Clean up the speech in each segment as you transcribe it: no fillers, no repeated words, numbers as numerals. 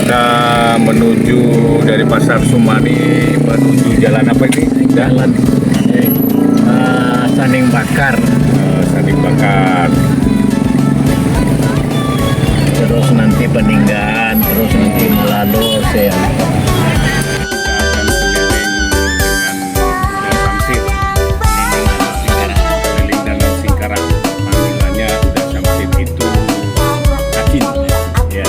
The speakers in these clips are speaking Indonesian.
kita menuju dari Pasar Sumani menuju jalan apa ini? Jalan Saning Bakar. Saning Bakar. Terus nanti Peninggalan, terus nanti Malalos ya. Keliling Danau Singkarak. Panggilannya Uda Samsir itu Acin. Ya.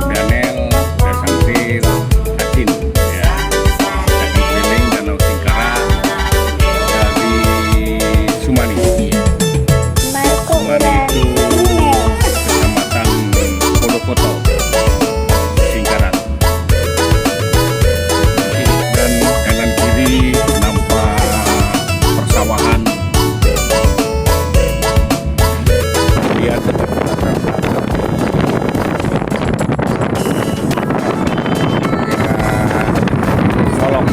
Danel, Uda Samsir, Acin. Ya. Jadi keliling Danau Singkarak dari Sumani. Sumani itu Kecamatan Polopoto, Singkarak. Dan kanan kiri nampak persawahan. Lihat Solok.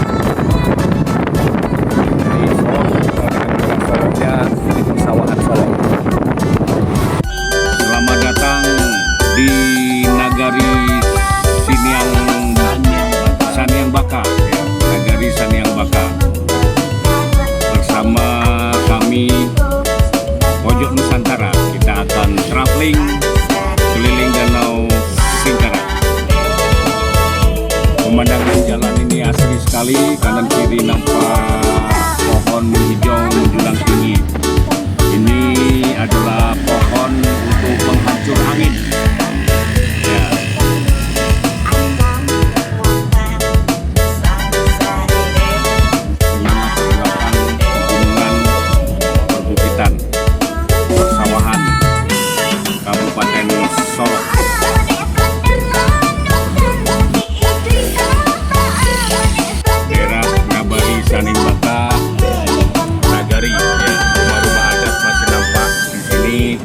Di Soloknya di persawahan Solok. Selamat datang di Nagari Saniang Baka, ya. Nagari Saniang Baka. Bersama kami Pojok Nusantara, kita akan traveling keliling Danau Singkarak. Pemandangan jalan ini asri sekali, kanan kiri nampak pohon hijau menjulang tinggi. Ini adalah pohon untuk penghancur angin. Ya. Inilah pergerakan pegunungan, perbukitan, persawahan, Kabupaten Solok. Daerah Ngabari Saning Baka, Nagari, ya. Rumah-rumah adat masih nampak di sini.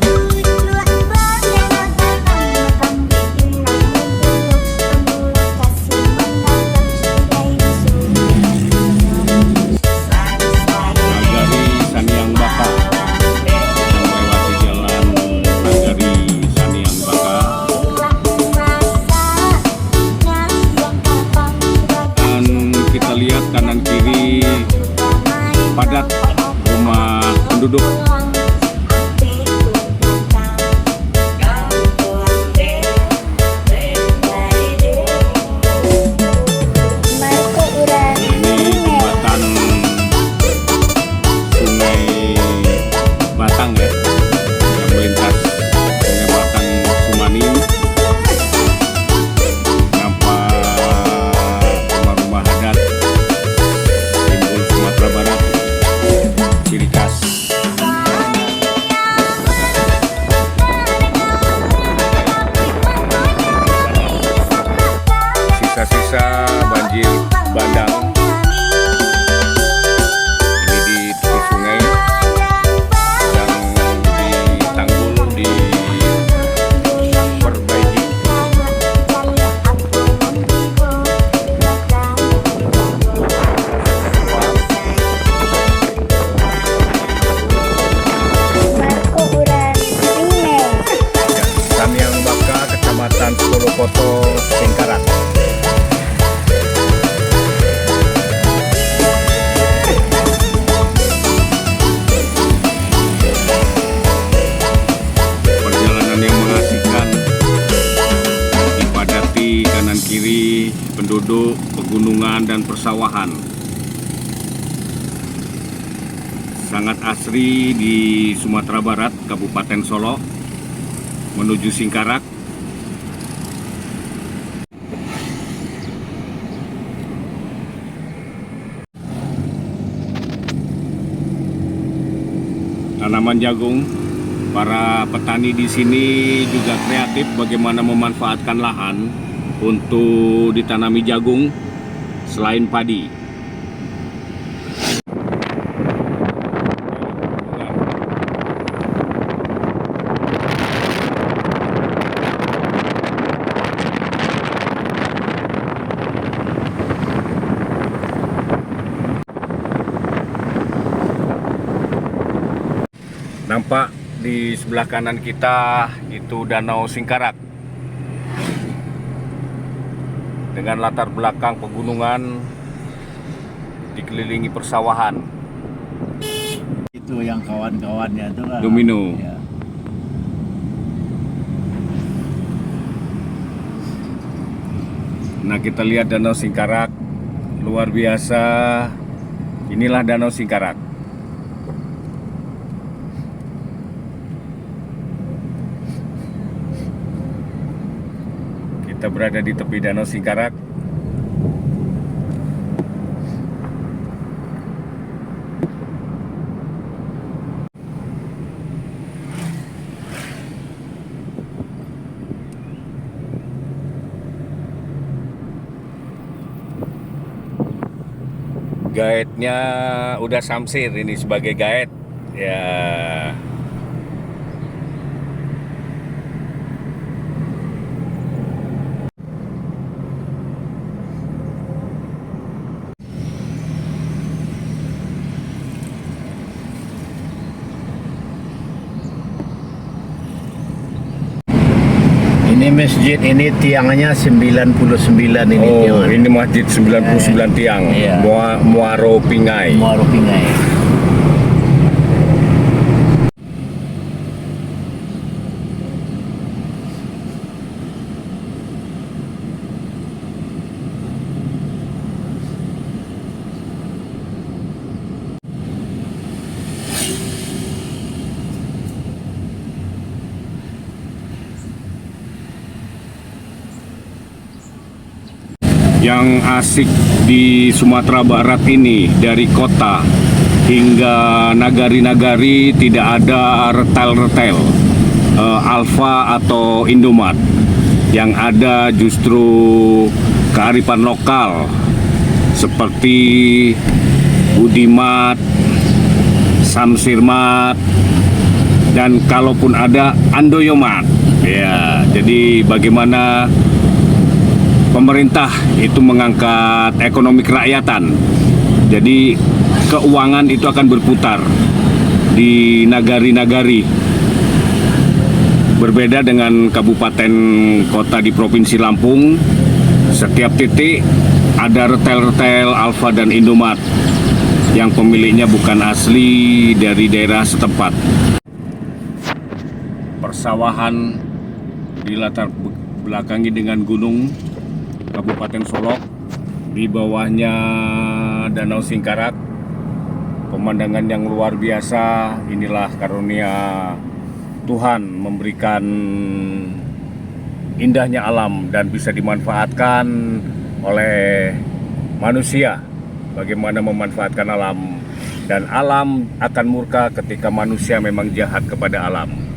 Nagari Saniang Baka, yang melewati jalan Nagari Saniang Baka. Dan kita lihat kanan kiri padat rumah penduduk. Ini jembatan Sungai Batang, ya, yang melintas Sungai Batang Sumani. Nampak rumah-rumah adat, simbol Sumatera Barat, ciri khas. Sisa-sisa banjir bandang. Ini di tepi sungai yang ditanggul, diperbaiki. Saniang Baka, Kecamatan Polopoto, Singkarak. Perjalanan yang mengasihkan, dipadati kanan kiri penduduk, pegunungan dan persawahan. Sangat asri di Sumatera Barat, Kabupaten Solok, menuju Singkarak. Tanaman jagung, para petani di sini juga kreatif bagaimana memanfaatkan lahan untuk ditanami jagung selain padi. Nampak di sebelah kanan kita itu Danau Singkarak. dengan latar belakang pegunungan dikelilingi persawahan. Itu yang kawan-kawannya itu lah. Domino. Ya. Nah, kita lihat Danau Singkarak, luar biasa. Inilah Danau Singkarak. Kita berada di tepi Danau Singkarak. Guide-nya udah Samsir ini sebagai guide. Ya. Ini masjid ini tiangnya 99 ini Oh, tiang. ini masjid 99 tiang. Iya. Muaro Pingai. Muaro Pingai. Yang asik di Sumatera Barat ini, dari kota hingga nagari-nagari tidak ada retail-retail Alfa atau Indomaret. Yang ada justru kearifan lokal seperti Budimat, Samsirmat, dan kalaupun ada Andoyomat. Ya, jadi bagaimana pemerintah itu mengangkat ekonomi kerakyatan. Jadi keuangan itu akan berputar di nagari-nagari. Berbeda dengan kabupaten kota di Provinsi Lampung, setiap titik ada retail-retail Alfa dan Indomaret yang pemiliknya bukan asli dari daerah setempat. Persawahan dilatar belakangi dengan gunung Kabupaten Solok, di bawahnya Danau Singkarak. Pemandangan yang luar biasa. Inilah karunia Tuhan memberikan indahnya alam dan bisa dimanfaatkan oleh manusia. Bagaimana memanfaatkan alam, dan alam akan murka ketika manusia memang jahat kepada alam.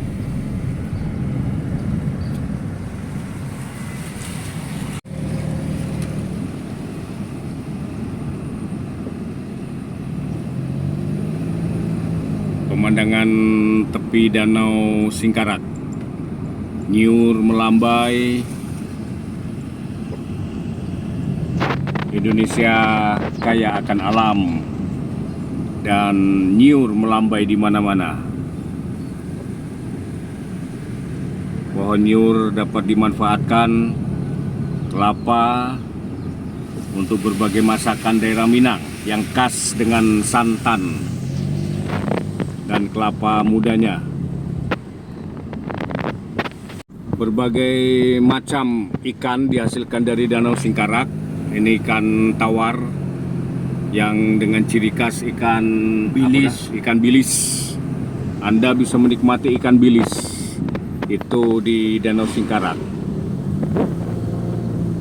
Pemandangan tepi Danau Singkarak, nyiur melambai. Indonesia kaya akan alam dan nyiur melambai di mana-mana. Pohon nyiur dapat dimanfaatkan kelapa untuk berbagai masakan daerah Minang yang khas dengan santan dan kelapa mudanya. Berbagai macam ikan dihasilkan dari Danau Singkarak. Ini ikan tawar yang dengan ciri khas ikan bilis. Ikan bilis. Anda bisa menikmati ikan bilis itu di Danau Singkarak.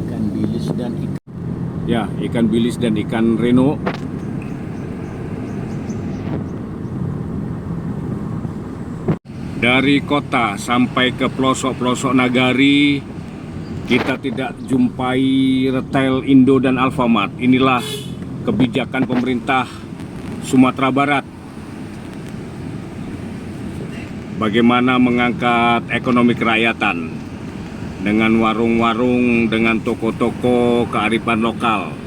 Ikan bilis dan ikan. Ya, ikan bilis dan ikan reno. Dari kota sampai ke pelosok-pelosok nagari, kita tidak jumpai retail Indo dan Alfamart. Inilah kebijakan pemerintah Sumatera Barat. Bagaimana mengangkat ekonomi kerakyatan dengan warung-warung, dengan toko-toko kearifan lokal.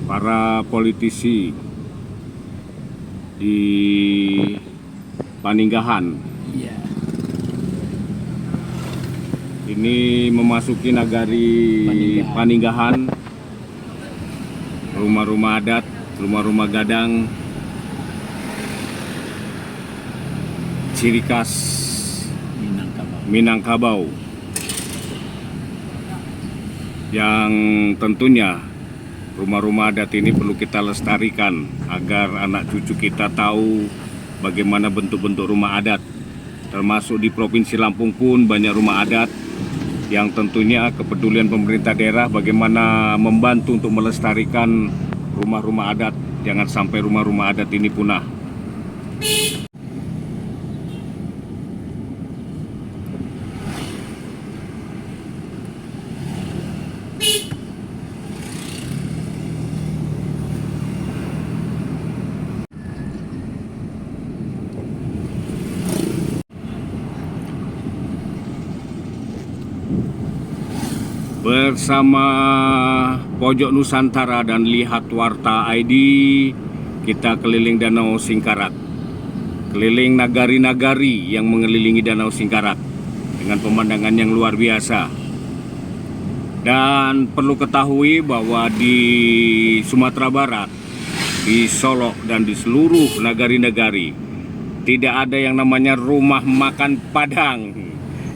para politisi di Paninggahan. Iya. Ini memasuki nagari Paninggahan, rumah-rumah adat, rumah-rumah gadang, ciri khas Minangkabau, yang tentunya rumah-rumah adat ini perlu kita lestarikan agar anak cucu kita tahu bagaimana bentuk-bentuk rumah adat. Termasuk di Provinsi Lampung pun banyak rumah adat yang tentunya kepedulian pemerintah daerah bagaimana membantu untuk melestarikan rumah-rumah adat. Jangan sampai rumah-rumah adat ini punah. Bersama Pojok Nusantara dan Lihat Warta ID, kita keliling Danau Singkarak, keliling nagari-nagari yang mengelilingi Danau Singkarak dengan pemandangan yang luar biasa. Dan perlu ketahui bahwa di Sumatera Barat, di Solok dan di seluruh nagari-nagari tidak ada yang namanya rumah makan Padang,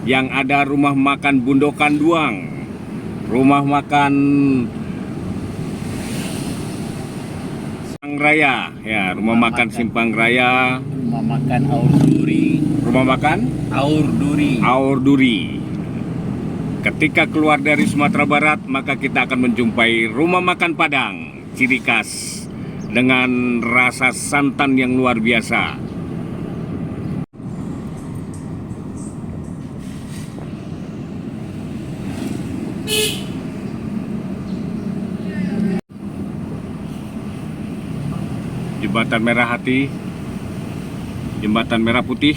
yang ada rumah makan Bundokan Duang, rumah makan Simpang Raya, ya, rumah makan Simpang Raya, Rumah makan Aur Duri. rumah makan Aur Duri. Aur Duri. Ketika keluar dari Sumatera Barat, maka kita akan menjumpai rumah makan Padang, ciri khas dengan rasa santan yang luar biasa. Jembatan Merah Hati, Jembatan Merah Putih,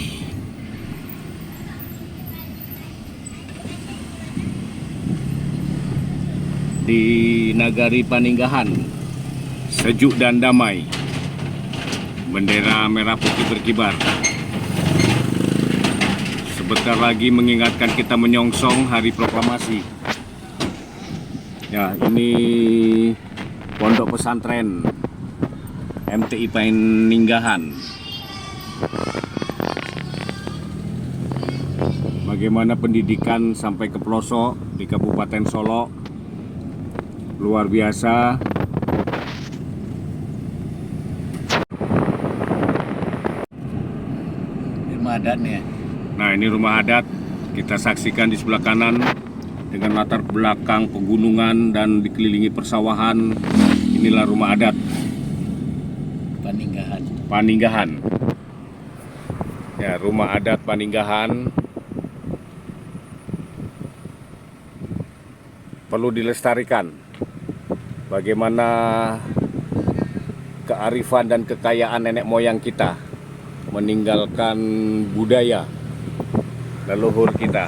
di Nagari Paninggahan, sejuk dan damai, bendera merah putih berkibar. Sebentar lagi mengingatkan kita menyongsong Hari Proklamasi. Ya, ini Pondok Pesantren MTI Paninggahan. Bagaimana pendidikan sampai ke pelosok di Kabupaten Solok, luar biasa. Rumah adatnya. Nah, ini rumah adat, kita saksikan di sebelah kanan dengan latar belakang pegunungan dan dikelilingi persawahan. Inilah rumah adat Paninggahan. Paninggahan. Ya, rumah adat Paninggahan perlu dilestarikan. Bagaimana kearifan dan kekayaan nenek moyang kita meninggalkan budaya leluhur kita.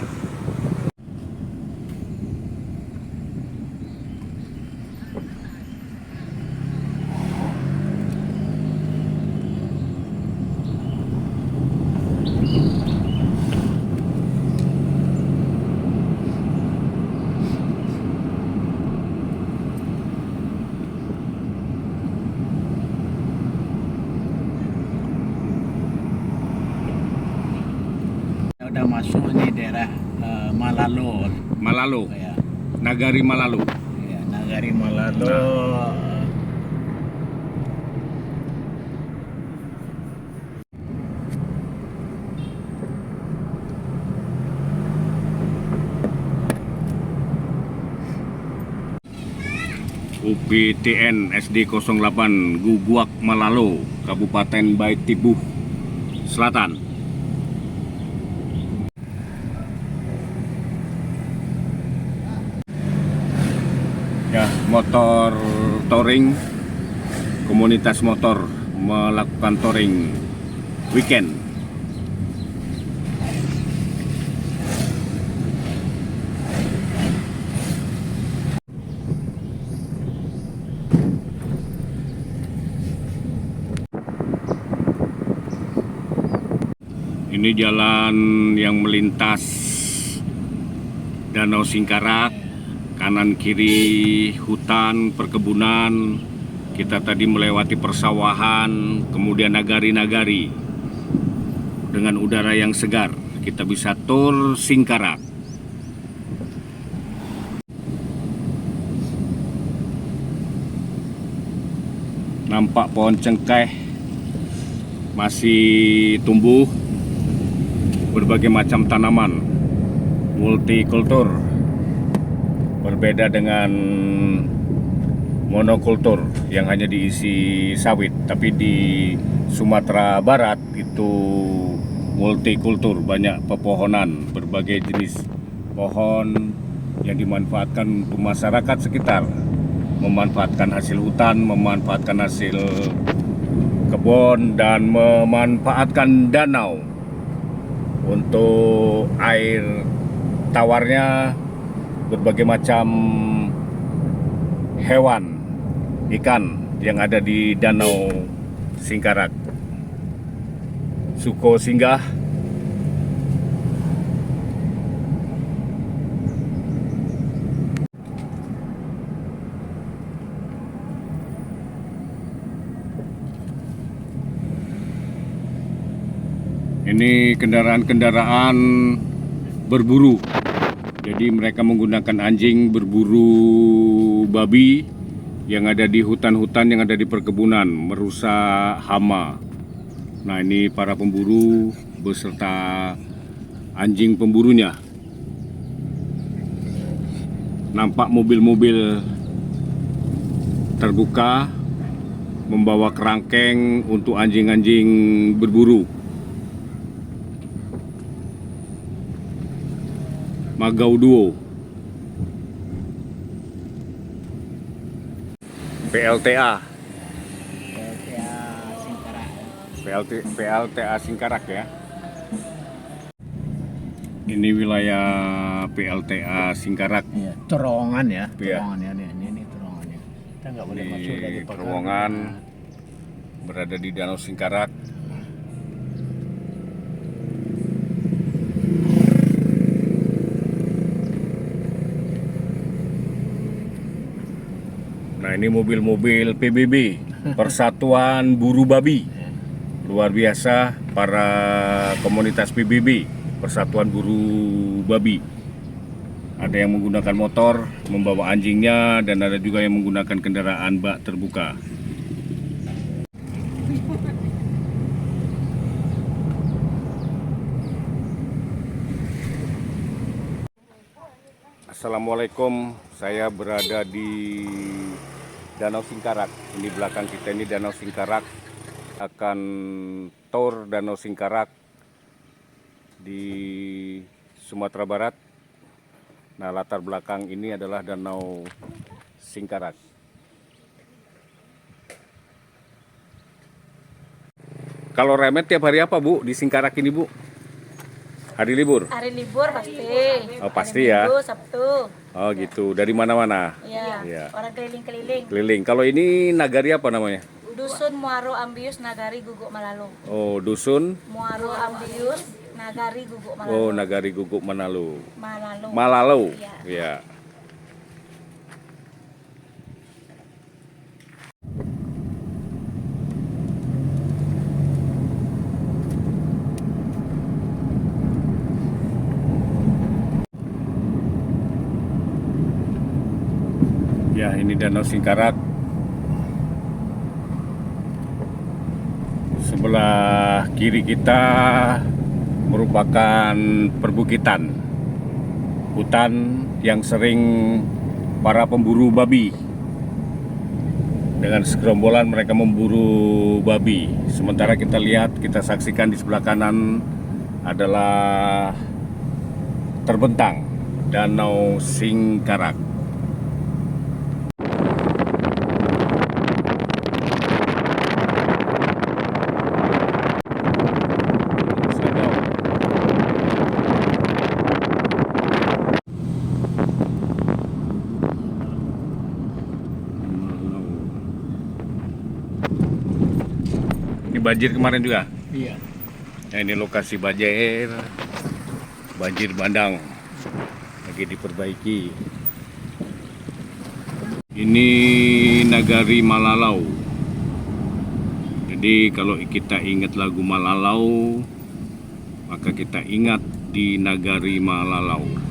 Udah masuk ini daerah Malalo. Malalo, Ya, Nagari Malalo. ya, Nagari Malalo. UPTN SD 08 Guguak Malalo, Kabupaten Bait Tibuh Selatan. Ya, motor touring, komunitas motor melakukan touring weekend. Ini jalan yang melintas Danau Singkarak, kanan kiri hutan, perkebunan. Kita tadi melewati persawahan, kemudian nagari-nagari. Dengan udara yang segar, kita bisa tur Singkarak. Nampak pohon cengkeh masih tumbuh, berbagai macam tanaman, multikultur, berbeda dengan monokultur yang hanya diisi sawit. Tapi di Sumatera Barat itu multikultur, banyak pepohonan, berbagai jenis pohon yang dimanfaatkan untuk masyarakat sekitar, memanfaatkan hasil hutan, memanfaatkan hasil kebun, dan memanfaatkan danau untuk air tawarnya. Berbagai macam hewan, ikan yang ada di Danau Singkarak. Suko singgah. Ini kendaraan-kendaraan berburu. Jadi mereka menggunakan anjing berburu babi yang ada di hutan-hutan, yang ada di perkebunan, merusak hama. Nah, ini para pemburu beserta anjing pemburunya. Nampak mobil-mobil terbuka membawa kerangkeng untuk anjing-anjing berburu. Magau Duo, PLTA Singkarak. PLTA Singkarak ya. Ini wilayah PLTA Singkarak. Iya, terowongan ya. Iya. Terowongan ya, ini terowongannya. Kita nggak boleh masuk dari Di Pekalongan. terowongan berada di Danau Singkarak. Nah, ini mobil-mobil PBB, Persatuan Buru Babi. Luar biasa para komunitas PBB, Persatuan Buru Babi. Ada yang menggunakan motor, membawa anjingnya, dan ada juga yang menggunakan kendaraan bak terbuka. Assalamualaikum, saya berada di Danau Singkarak. Ini belakang kita ini Danau Singkarak. Akan tur Danau Singkarak di Sumatera Barat. Nah, latar belakang ini adalah Danau Singkarak. Kalau remet tiap hari apa, Bu, di Singkarak ini, Bu? Hari libur? Hari libur pasti. Oh, pasti Hari ya. Minggu, Sabtu. Oh, gitu. Dari mana-mana? Iya. Iya. Orang keliling-keliling. Keliling. Kalau ini nagari apa namanya? Dusun Muaro Ambius Nagari Guguk Malalu. Oh, dusun. Muaro Ambius Nagari Guguk Malalu. Oh, Nagari Guguk Manalu. Malalu. Malalau. Iya. Ya. Ya, ini Danau Singkarak. Sebelah kiri kita merupakan perbukitan, hutan yang sering para pemburu babi. Dengan segerombolan mereka memburu babi. Sementara kita lihat, kita saksikan di sebelah kanan adalah terbentang Danau Singkarak. Ini banjir kemarin juga. Iya. Nah, ini lokasi banjir bandang lagi diperbaiki. Ini Nagari Malalau. Jadi kalau kita ingat lagu Malalau, maka kita ingat di Nagari Malalau.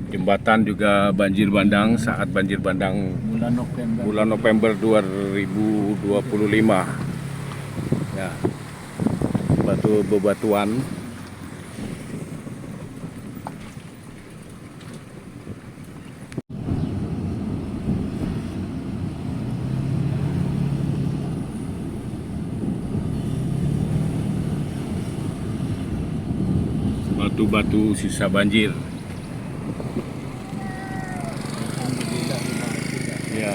Jembatan juga banjir bandang saat banjir bandang bulan November 2025. Ya, bebatuan. Batu-batu sisa banjir. Ya.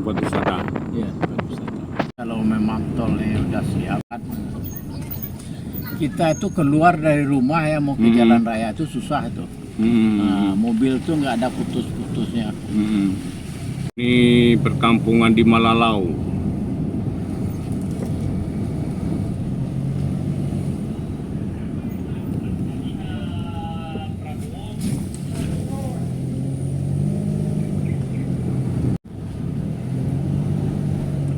Buat wisata. Iya, kalau memang tolnya udah siap, kita itu keluar dari rumah ya mau ke jalan raya itu susah tuh. Nah, mobil tuh nggak ada putus-putusnya. Ini perkampungan di Malalau.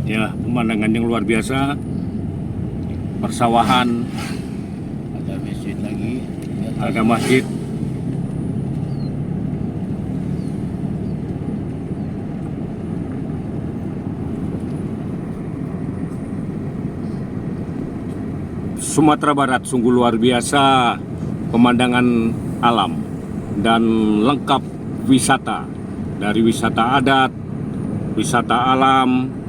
Ya, pemandangan yang luar biasa. Persawahan, Ada masjid lagi. ada masjid. Sumatera Barat sungguh luar biasa pemandangan alam dan lengkap wisata, dari wisata adat, wisata alam.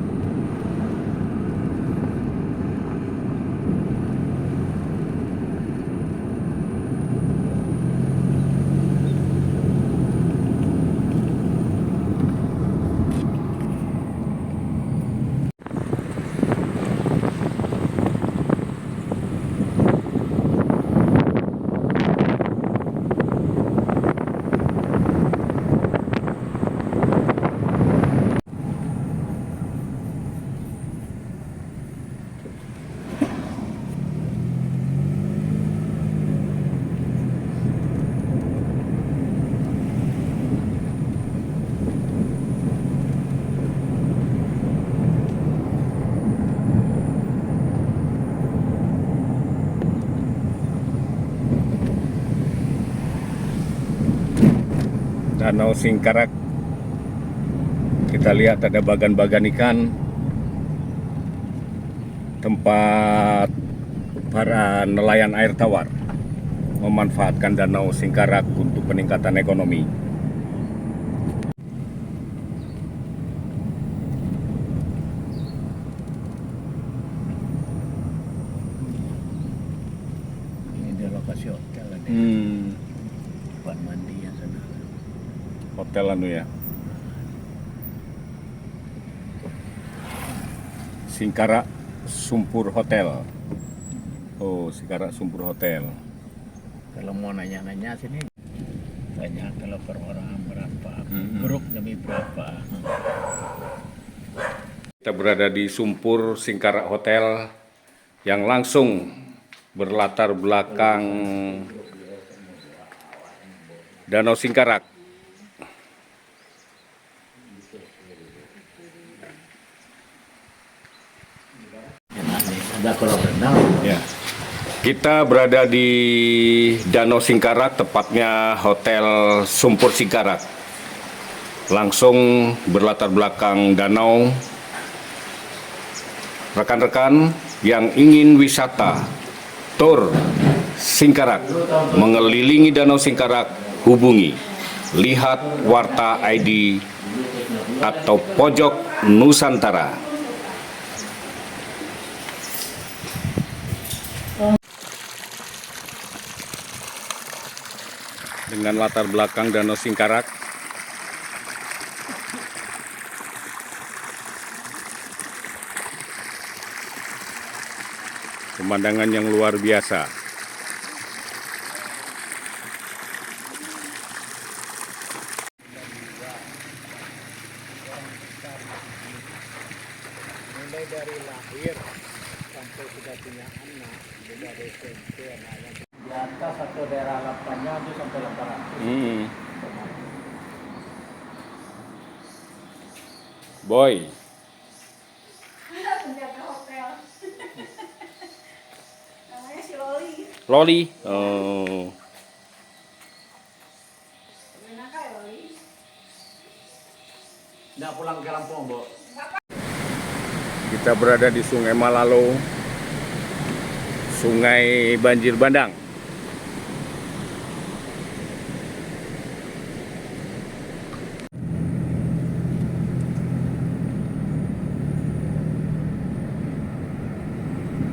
Danau Singkarak, kita lihat ada bagan-bagan ikan, tempat para nelayan air tawar memanfaatkan Danau Singkarak untuk peningkatan ekonomi. Ini di lokasi hotel ada. Buat mandi yang sana. Hotel anu ya. Singkarak Sumpur Hotel. Oh, Singkarak Sumpur Hotel. Kalau mau nanya-nanya sini, tanya kalau per orang berapa, grup kami berapa. Kita berada di Sumpur Singkarak Hotel yang langsung berlatar belakang Danau Singkarak. Ada kolam renang. Ya. Kita berada di Danau Singkarak, tepatnya Hotel Sumpur Singkarak. Langsung berlatar belakang danau. Rekan-rekan yang ingin wisata, tur Singkarak, mengelilingi Danau Singkarak, hubungi Lihat Warta ID atau Pojok Nusantara. Dengan latar belakang Danau Singkarak, pemandangan yang luar biasa. Mulai dari lahir sampai sudah punya anak, sudah ada SMP, anaknya di atas atau daerah 800 sampai 800. Boy, Penjaga hotel. Namanya si Loli. Loli. Oh. Gimana kak Loli? Nggak pulang ke Lampung, Bu. Kita berada di Sungai Malalo, Sungai Banjir Bandang.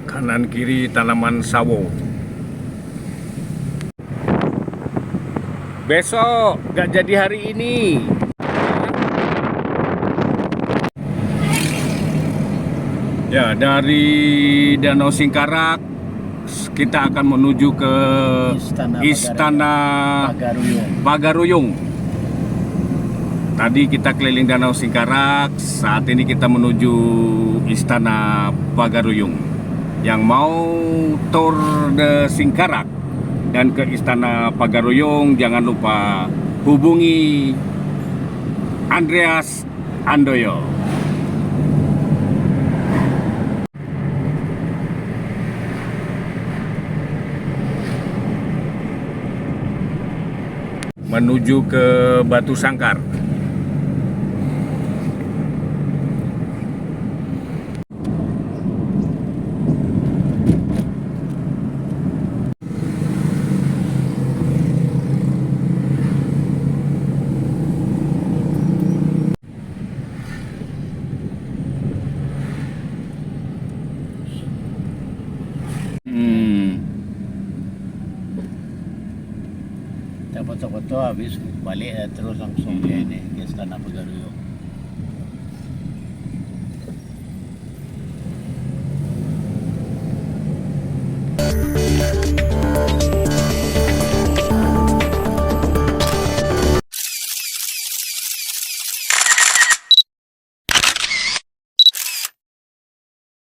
Kanan kiri tanaman sawo. Besok gak jadi hari ini. Ya, dari Danau Singkarak kita akan menuju ke Istana Pagaruyung. Tadi kita keliling Danau Singkarak, saat ini kita menuju Istana Pagaruyung. Yang mau tour de Singkarak dan ke Istana Pagaruyung, jangan lupa hubungi Andreas Andoyo. Menuju ke Batu Sangkar. Kita foto-foto habis balik terus langsung ke ini ke Istana Pagaruyung.